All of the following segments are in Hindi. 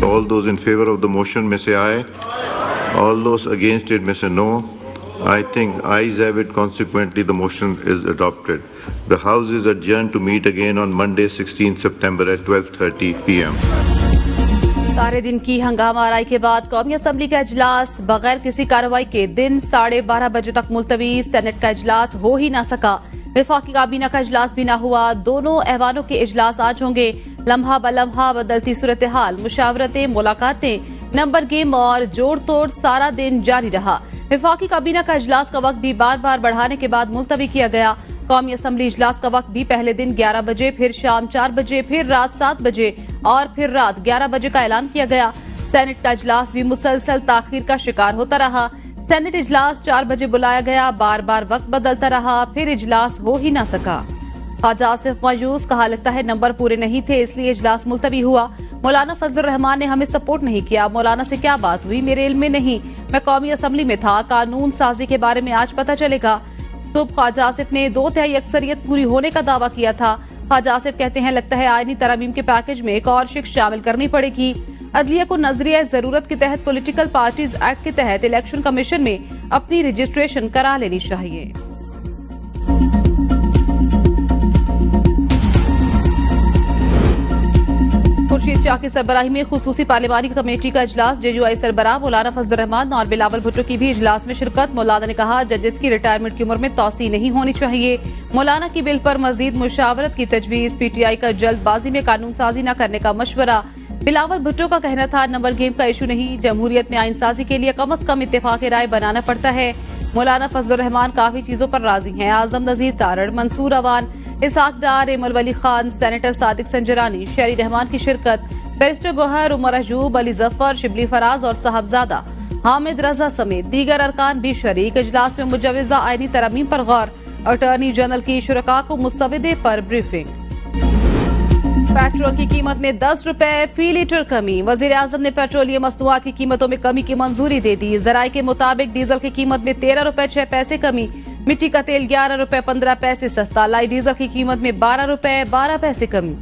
All those in favor of the motion may say aye. All those against it may say no. I think ayes have it. Consequently, the motion is adopted. The House is adjourned to meet again on Monday, 16 September at 12:30 p.m. सारे दिन की हंगामा आराई के बाद कौमी असम्बली का इजलास बगैर किसी कार्रवाई के दिन 12:30 बजे तक मुलतवी। सेनेट का इजलास हो ही ना सका। वफाकी काबीना का इजलास भी ना हुआ। दोनों ऐवानों के इजलास आज होंगे। लम्हा ब लम्हा बदलती सूरत हाल, मुशावरतें, मुलाकातें, नंबर गेम और जोड़ तोड़ सारा दिन जारी रहा। वफाकी काबीना का इजलास का वक्त भी बार बार बढ़ाने के बाद मुलतवी किया गया। कौमी असम्बली इजलास का वक्त भी पहले दिन 11 बजे, फिर शाम 4 बजे, फिर रात 7 बजे और फिर रात 11 बजे का ऐलान किया गया। सेनेट का इजलास भी मुसलसल ताखीर का शिकार होता रहा। सेनेट इजलास 4 बजे बुलाया गया, बार बार वक्त बदलता रहा, फिर इजलास हो ही ना सका। ख्वाजा आसिफ मायूस, कहा लगता है नंबर पूरे नहीं थे इसलिए इजलास मुलतवी हुआ। मौलाना फजलुर रहमान ने हमें सपोर्ट नहीं किया। मौलाना से क्या बात हुई मेरे इल्म में नहीं। मैं कौमी असम्बली में था। कानून साजी के बारे में आज पता चलेगा। सुबह ख्वाजा आसिफ ने 2/3 अक्सरियत पूरी होने का दावा किया था। ख्वाजा आसिफ कहते हैं लगता है आईनी तरमीम के पैकेज में एक और शिक्ष शामिल करनी पड़ेगी। अदलिया को नजरिया जरूरत के तहत पॉलिटिकल पार्टीज एक्ट के तहत इलेक्शन कमीशन में अपनी रजिस्ट्रेशन करा लेनी चाहिए। खुर्शीद शाह की सरबराही में खुसूसी पार्लिमानी कमेटी का इजलास। जेयूआई सरबराह मौलाना फजलुर रहमान और बिलावल भुट्टो की भी इजलास में शिरकत। मौलाना ने कहा जजेस की रिटायरमेंट की उम्र में तौसी नहीं होनी चाहिए। मौलाना की बिल पर मजीद मुशावरत की तजवीज। पीटीआई का जल्दबाजी में कानून साजी न करने का मशवरा। बिलावल भुट्टो का कहना था नंबर गेम का इशू नहीं, जमहूरियत में आइन साजी के लिए कम अज कम इत्तेफाक राय बनाना पड़ता है। मौलाना फजलुर रहमान काफी चीजों पर राजी हैं। आजम नजीर तारड़, मंसूर अवान, इसहाक डार, एमल वली खान, सेनेटर सादिक संजरानी, शेरी रहमान की शिरकत। बैरिस्टर गोहर, उमर अजूब, अली जफर, शिबली फराज और साहबजादा हामिद रजा समेत दीगर अरकान भी शरीक। इजलास में मुजवजा आईनी तरमीम पर गौर। अटॉर्नी जनरल की शुरका को मुसवदे पर ब्रीफिंग। पेट्रोल की कीमत में 10 रुपए फी लीटर कमी। वजीर आजम ने पेट्रोलियम मसनूआत की कीमतों में कमी की मंजूरी दे दी। जराये के मुताबिक डीजल की कीमत में 13 रुपए 6 पैसे कमी। मिट्टी का तेल 11 रुपए 15 पैसे सस्ता। लाइट डीजल की कीमत में 12 रुपए 12 पैसे कमी।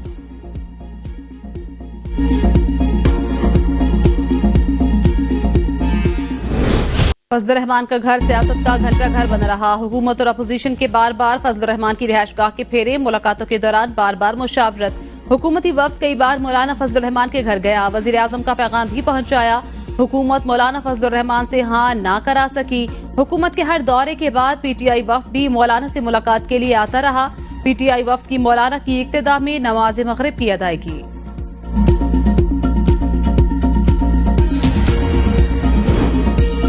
फजलुर रहमान का घर सियासत का घंटा घर बन रहा। हुकूमत और अपोजिशन के बार बार फजलुर रहमान की रिहाइशगाह के फेरे। मुलाकातों के दौरान बार बार मुशावरत। हुकूमती वफ्द कई बार मौलाना फजलुर रहमान के घर गया। वजीर आजम का पैगाम भी पहुंचाया। हुकूमत मौलाना फजलुर रहमान से हाँ ना करा सकी। हुकूमत के हर दौरे के बाद पीटीआई वफ्द भी मौलाना से मुलाकात के लिए आता रहा। पीटीआई वफ्द की मौलाना की इक्तिदा में नमाज मगरिब की अदायगी।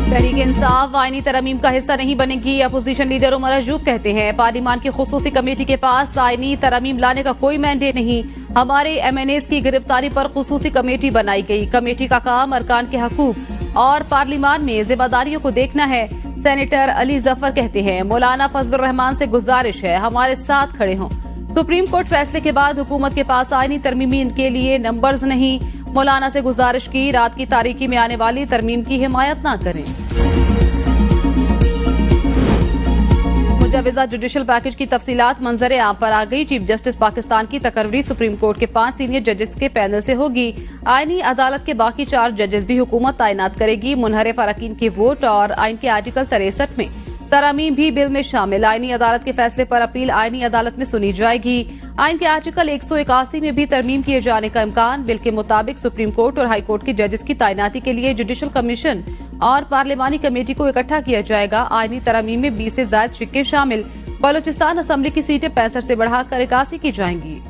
तहरीक इंसाफ आईनी तरमीम का हिस्सा नहीं बनेगी। अपोजिशन लीडर उमर अजूब कहते हैं पार्लिमान की खुसूसी कमेटी के पास आईनी तरमीम लाने का कोई मैंडेट नहीं। हमारे MNAs की गिरफ्तारी पर खुसूसी कमेटी बनाई गई। कमेटी का काम अरकान के हकूक और पार्लिमान में जिम्मेदारियों को देखना है। सेनेटर अली जफर कहते हैं मौलाना फजलुर रहमान से गुजारिश है हमारे साथ खड़े हों। सुप्रीम कोर्ट फैसले के बाद हुकूमत के पास आईनी तरमीम के लिए नंबर्स नहीं। मौलाना से गुजारिश की रात की तारीकी में आने वाली तरमीम की हिमायत न करें। मुजवजा जुडिशल पैकेज की तफसीलात मंजर आम पर आ गई। चीफ जस्टिस पाकिस्तान की तकर्री सुप्रीम कोर्ट के 5 सीनियर जजेस के पैनल से होगी। आईनी अदालत के बाकी 4 जजेस भी हुकूमत तैनात करेगी। मुनहरिफ अरकान के वोट और आइन के आर्टिकल 63 में तरमीम भी बिल में शामिल। आईनी अदालत के फैसले पर अपील आईनी अदालत में सुनी जाएगी। आइन के आर्टिकल 181 में भी तरमीम किए जाने का इम्कान। बिल के मुताबिक सुप्रीम कोर्ट और हाई कोर्ट के जजेस की तैनाती के लिए जुडिशल कमीशन और पार्लिमानी कमेटी को इकट्ठा किया जाएगा। आईनी तरमीम में 20 से ज्यादा शिक्के शामिल। बलूचिस्तान असम्बली की सीटें 65 से बढ़ाकर 81 की जाएंगी।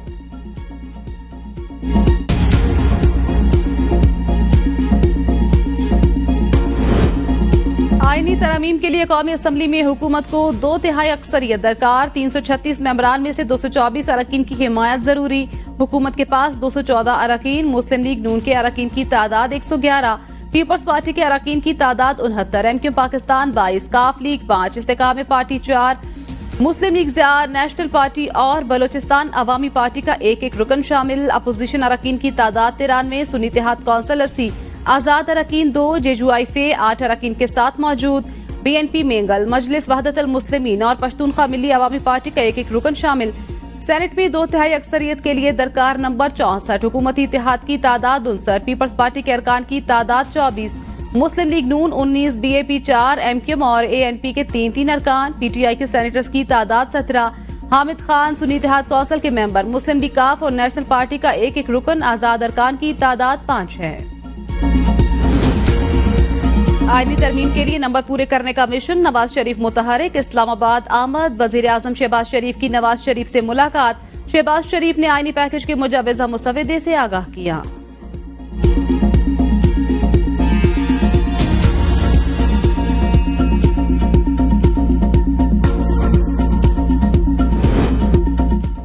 आईनी तरमीम के लिए कौमी असम्बली में हुकूमत को 2/3 अक्सरियत दरकार। 336 मेंबरान में से 224 अरकान की हिमायत जरूरी। हुकूमत के पास 214 अरकान। मुस्लिम लीग नून के अरकान की तादाद 111। पीपल्स पार्टी के अरकान की तादाद 69। MQ पाकिस्तान 22, काफ लीग 5, इस्तेकाम पार्टी 4, मुस्लिम लीग ज़िया, नेशनल पार्टी और बलोचिस्तान अवामी पार्टी का एक रुकन शामिल। अपोजिशन अरकान की तादाद 93। सुन्नी इत्तेहाद कौंसिल 80, आजाद अरकान 2, जेयूआई 8 अरकान के साथ मौजूद। BNP मेंगल, मजलिस वहदत अल मुस्लिमीन और पश्तूनख्वा मिली अवामी पार्टी का एक रुकन शामिल। सेनेट में 2/3 अक्सरियत के लिए दरकार नंबर 64। हुकूमती इत्तेहाद की तादाद 59, पीपल्स पार्टी के अरकान की तादाद 24, मुस्लिम लीग नून 19, बीएपी 4, एमक्यूएम और एएनपी के 3-3 अरकान, पीटीआई के सेनेटर्स की तादाद 17, हामिद खान सुन्नी इत्तेहाद कौंसिल के मेंबर, मुस्लिम लीग काफ और नेशनल पार्टी का एक रुकन, आजाद अरकान की तादाद 5 है। आईनी तरमीम के लिए नंबर पूरे करने का मिशन, नवाज शरीफ मुतहरिक, इस्लामाबाद आमद, वजीर आजम शहबाज शरीफ की नवाज शरीफ से मुलाकात, शहबाज शरीफ ने आईनी पैकेज के मुजवजा मुसवदे से आगाह किया।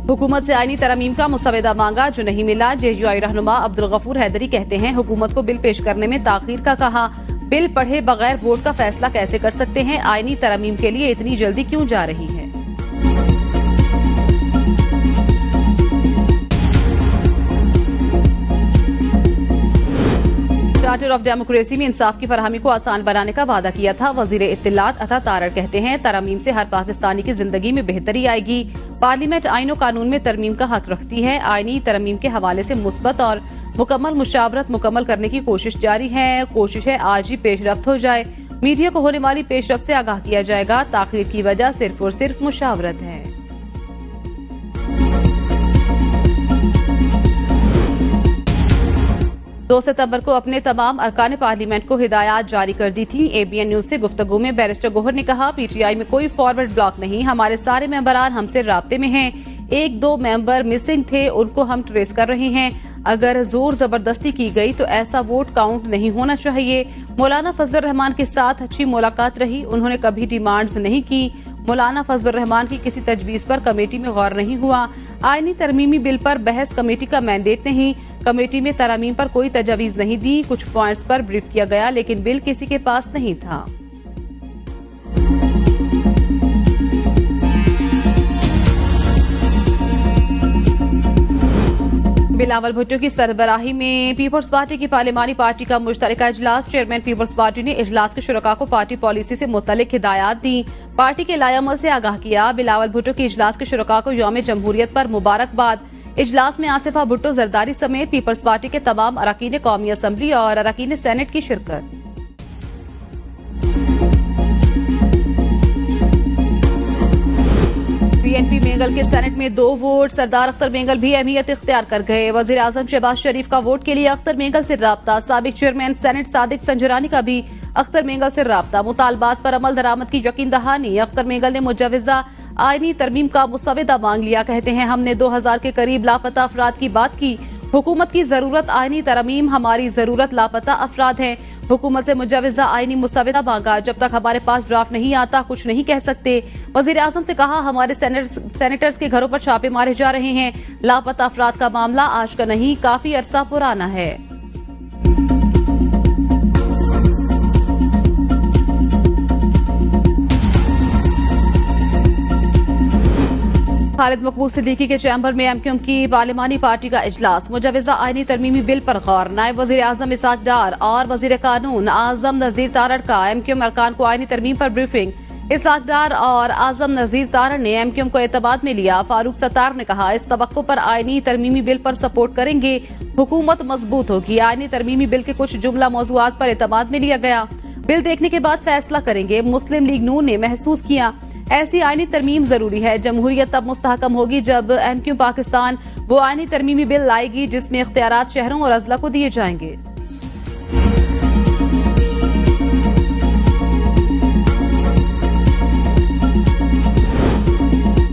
हुकूमत से आईनी तरमीम का मुसवदा मांगा, जो नहीं मिला। जेयूआई रहनुमा अब्दुल गफूर हैदरी कहते हैं, हुकूमत को बिल पेश करने में ताखीर का कहा। बिल पढ़े बगैर वोट का फैसला कैसे कर सकते हैं? आईनी तरमीम के लिए इतनी जल्दी क्यों जा रही है? चार्टर ऑफ डेमोक्रेसी में इंसाफ की फराहमी को आसान बनाने का वादा किया था। वजीर इत्तिलात अता तारड़ कहते हैं, तरमीम से हर पाकिस्तानी की जिंदगी में बेहतरी आएगी। पार्लियामेंट आईन और कानून में तरमीम का हक रखती है। आईनी तरमीम के हवाले से मुस्बत और मुकम्मल मुशावरत मुकम्मल करने की कोशिश जारी है। कोशिश है आज ही पेशरफ्त हो जाए। मीडिया को होने वाली पेशरफ्त से आगाह किया जाएगा। ताखीर की वजह सिर्फ और सिर्फ मुशावरत है। 2 सितंबर को अपने तमाम अरकान पार्लियामेंट को हिदायत जारी कर दी थी। एबीएन न्यूज से गुफ्तगू में बैरिस्टर गोहर ने कहा, पीटीआई में कोई फॉरवर्ड ब्लॉक नहीं, हमारे सारे मेंबरान हमसे राब्ते में हैं। 1-2 मेंबर मिसिंग थे, उनको हम ट्रेस कर रहे हैं। अगर जोर जबरदस्ती की गई तो ऐसा वोट काउंट नहीं होना चाहिए। मौलाना फजलुर रहमान के साथ अच्छी मुलाकात रही, उन्होंने कभी डिमांड्स नहीं की। मौलाना फजलुर रहमान की किसी तजवीज पर कमेटी में गौर नहीं हुआ। आईनी तरमीमी बिल पर बहस कमेटी का मैंडेट नहीं। कमेटी में तरमीम पर कोई तजवीज नहीं दी। कुछ पॉइंट्स पर ब्रीफ किया गया, लेकिन बिल किसी के पास नहीं था। बिलावल भुट्टो की सरबराही में पीपल्स पार्टी की पार्लिमानी पार्टी का मुश्तरका इजलास। चेयरमैन पीपल्स पार्टी ने इजलास के शुरका को पार्टी पॉलिसी से मुतल्लिक हिदायत दी। पार्टी के लायामल से आगाह किया। बिलावल भुट्टो की इजलास के शुरका को यौम जमहूरियत पर मुबारकबाद। इजलास में आसिफा भुट्टो जरदारी समेत पीपल्स पार्टी के तमाम अरकान कौमी असम्बली और अरकान सेनेट की शिरकत। पीएनपी मेंगल के सेनेट में 2 वोट। सरदार अख्तर मेंगल भी अहमियत इख्तियार कर गए। वजीर आजम शहबाज शरीफ का वोट के लिए अख्तर मेंगल से राब्ता। साबिक चेयरमैन सेनेट सादिक संजरानी का भी अख्तर मेंगल से राब्ता। मुतालबात पर अमल दरामद की यकीन दहानी। अख्तर मेंगल ने मुजवजा आईनी तरमीम का मुसवदा मांग लिया। कहते हैं, हमने 2000 के करीब लापता अफराद की बात की। हुकूमत की जरूरत आईनी तरमीम, हमारी जरूरत लापता अफराद है। हुकूमत से मुजवजा आईनी मुसवदा मांगा। जब तक हमारे पास ड्राफ्ट नहीं आता कुछ नहीं कह सकते। वजीर आजम से कहा, हमारे सेनेटर्स के घरों पर छापे मारे जा रहे हैं। लापता अफराद का मामला आज का नहीं, काफी अरसा पुराना है। खालिद मकबूल सिद्दीकी के चैम्बर में एमक्यूएम की पार्लिमानी पार्टी का इजलास। मुजवजा आईनी तरमीमी बिल पर गौर। नायब वजीर आजम इसाक डार और वजीर कानून आजम नजीर तारड़ का एमक्यूएम अरकान को आईनी तरमीम पर ब्रीफिंग। इसाक डार और आजम नजीर तारड़ ने एमक्यूएम को एतमाद में लिया। फारूक सत्तार ने कहा, इस तवक्को पर आईनी तरमीमी बिल पर सपोर्ट करेंगे, हुकूमत मजबूत होगी। आईनी तरमीमी बिल के कुछ जुमला मौजूआत पर एतमाद में लिया गया। बिल देखने के बाद फैसला करेंगे। मुस्लिम लीग नून ने महसूस किया ऐसी आईनी तरमीम जरूरी है। जमहूरियत तब मुस्तहकम होगी जब एमक्यू पाकिस्तान वो आईनी तरमीमी बिल लाएगी जिसमें इख्तियारात शहरों और अजला को दिए जाएंगे।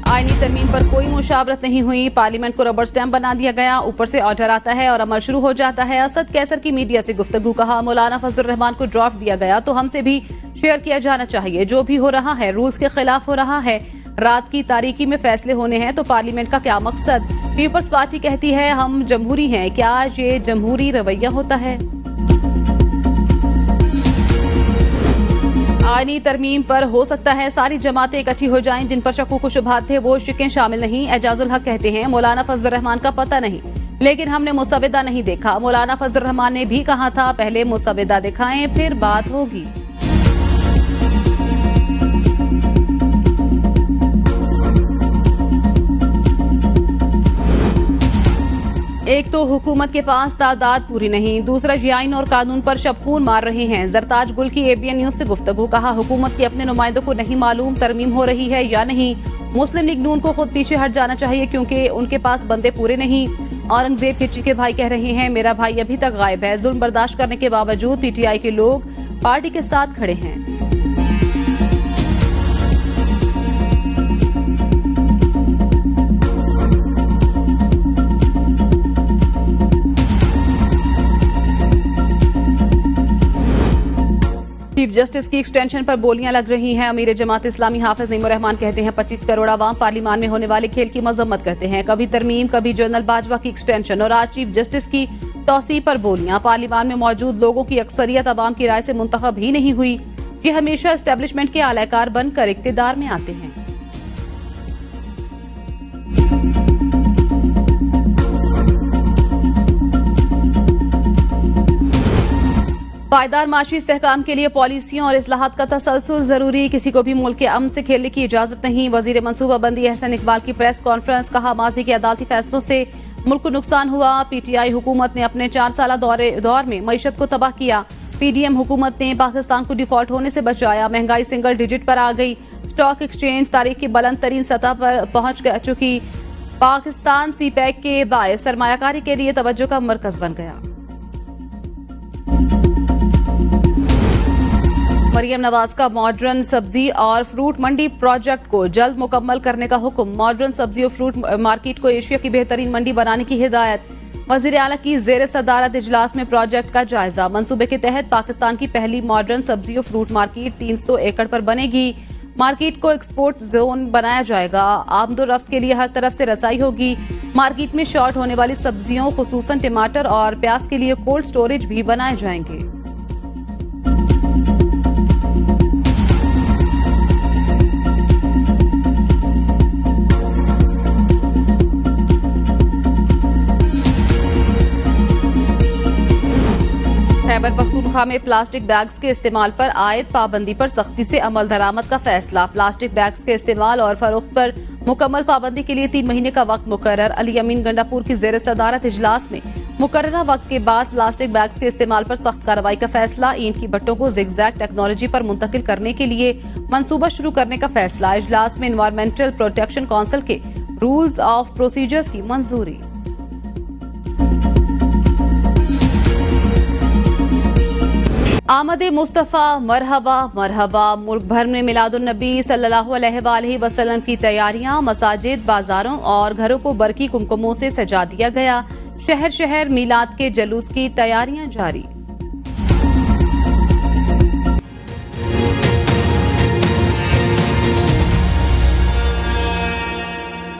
आईनी तरमीम पर कोई मुशावरत नहीं हुई। पार्लियामेंट को रबर स्टैम्प बना दिया गया। ऊपर से ऑर्डर आता है और अमल शुरू हो जाता है। असद कैसर की मीडिया से गुफ्तगू। कहा, मौलाना फजलुर रहमान को ड्राफ्ट दिया गया तो हमसे भी शेयर किया जाना चाहिए। जो भी हो रहा है रूल्स के खिलाफ हो रहा है। रात की तारीकी में फैसले होने हैं तो पार्लियामेंट का क्या मकसद? पीपल्स पार्टी कहती है हम जमहूरी हैं। क्या ये जमहूरी रवैया होता है? आईनी तरमीम पर हो सकता है सारी जमातें इकट्ठी हो जाएं। जिन पर शक्कू को शुबहात थे वो शिकें शामिल नहीं। एजाजुल हक कहते हैं, मौलाना फजलुर रहमान का पता नहीं, लेकिन हमने मुसवदा नहीं देखा। मौलाना फजलुर रहमान ने भी कहा था, पहले मुसवदा दिखाएं फिर बात होगी। एक तो हुकूमत के पास तादाद पूरी नहीं, दूसरा ये आइन और कानून पर शबखून मार रहे हैं। जरताज गुल की ABN न्यूज से गुफ्तगू, कहा हुकूमत के अपने नुमाइंदों को नहीं मालूम तरमीम हो रही है या नहीं। मुस्लिम लीग नून को खुद पीछे हट जाना चाहिए क्योंकि उनके पास बंदे पूरे नहीं। औरंगजेब के चीके भाई कह रहे हैं मेरा भाई अभी तक गायब है। जुल्म बर्दाश्त करने के बावजूद PTI के लोग पार्टी के साथ खड़े हैं। चीफ जस्टिस की एक्सटेंशन पर बोलियां लग रही हैं। अमीर जमात इस्लामी हाफिज नईमुर रहमान कहते हैं 25 करोड़ आवाम पार्लियामान में होने वाले खेल की मजम्मत करते हैं। कभी तरमीम, कभी जनरल बाजवा की एक्सटेंशन और आज चीफ जस्टिस की तौसीह पर बोलियां। पार्लियामान में मौजूद लोगों की अक्सरियत आवाम की राय से मुंतखब ही नहीं हुई। ये हमेशा एस्टेब्लिशमेंट के आलाकार बनकर इक्तिदार में आते हैं। पायदार माशी इस्तेहकाम के लिए पॉलिसियों और इस्लाहात का तसलसल जरूरी। किसी को भी मुल्क के अमन से खेलने की इजाजत नहीं। वजीर मनसूबाबंदी एहसन इकबाल की प्रेस कॉन्फ्रेंस, कहा माजी के अदालती फैसलों से मुल्क को नुकसान हुआ। PTI हुकूमत ने अपने 4 साल दौर में मईशत को तबाह किया। PDM हुकूमत ने पाकिस्तान को डिफॉल्ट होने से बचाया। महंगाई सिंगल डिजिट पर आ गई। स्टॉक एक्सचेंज तारीख की बुलंद तरीन सतह पर पहुंच चुकी। पाकिस्तान CPEC के बायस सरमायाकारी के लिए तवज्जो का मरकज बन गया। मरियम नवाज का मॉडर्न सब्जी और फ्रूट मंडी प्रोजेक्ट को जल्द मुकम्मल करने का हुक्म। मॉडर्न सब्जी और फ्रूट मार्केट को एशिया की बेहतरीन मंडी बनाने की हिदायत। वजीर आला की जेर सदारत इजलास में प्रोजेक्ट का जायजा। मंसूबे के तहत पाकिस्तान की पहली मॉडर्न सब्जी और फ्रूट मार्केट 300 एकड़ पर बनेगी। मार्केट को एक्सपोर्ट जोन बनाया जाएगा। आमदोरफ्त के लिए हर तरफ से रसाई होगी। मार्केट में शॉर्ट होने वाली सब्जियों खुसूसन टमाटर और प्याज के लिए कोल्ड स्टोरेज भी बनाए जाएंगे। खैबर पख्तूनख्वा में प्लास्टिक बैग्स के इस्तेमाल पर आयद पाबंदी पर सख्ती से अमल दरामद का फैसला। प्लास्टिक बैग्स के इस्तेमाल और फरोख्त पर मुकम्मल पाबंदी के लिए 3 महीने का वक्त मुकर्रर। अली अमीन गंडापुर की जेर सदारत इजलास में मुकर्ररा वक्त के बाद प्लास्टिक बैग्स के इस्तेमाल पर सख्त कार्रवाई का फैसला। ईंट की भट्टों को जिगजैग टेक्नोलॉजी पर मुंतकिल करने के लिए मंसूबा शुरू करने का फैसला। इजलास में एनवायरमेंटल प्रोटेक्शन काउंसिल के रूल्स ऑफ प्रोसीजर्स की मंजूरी। आमदे मुस्तफ़ा मरहबा मरहबा। मुल्क भर में मिलादुन्नबी सल्लल्लाहु अलैहि वसल्लम की तैयारियां। मसाजिद, बाजारों और घरों को बरकी कुमकुमों से सजा दिया गया। शहर शहर मीलाद के जलूस की तैयारियां जारी।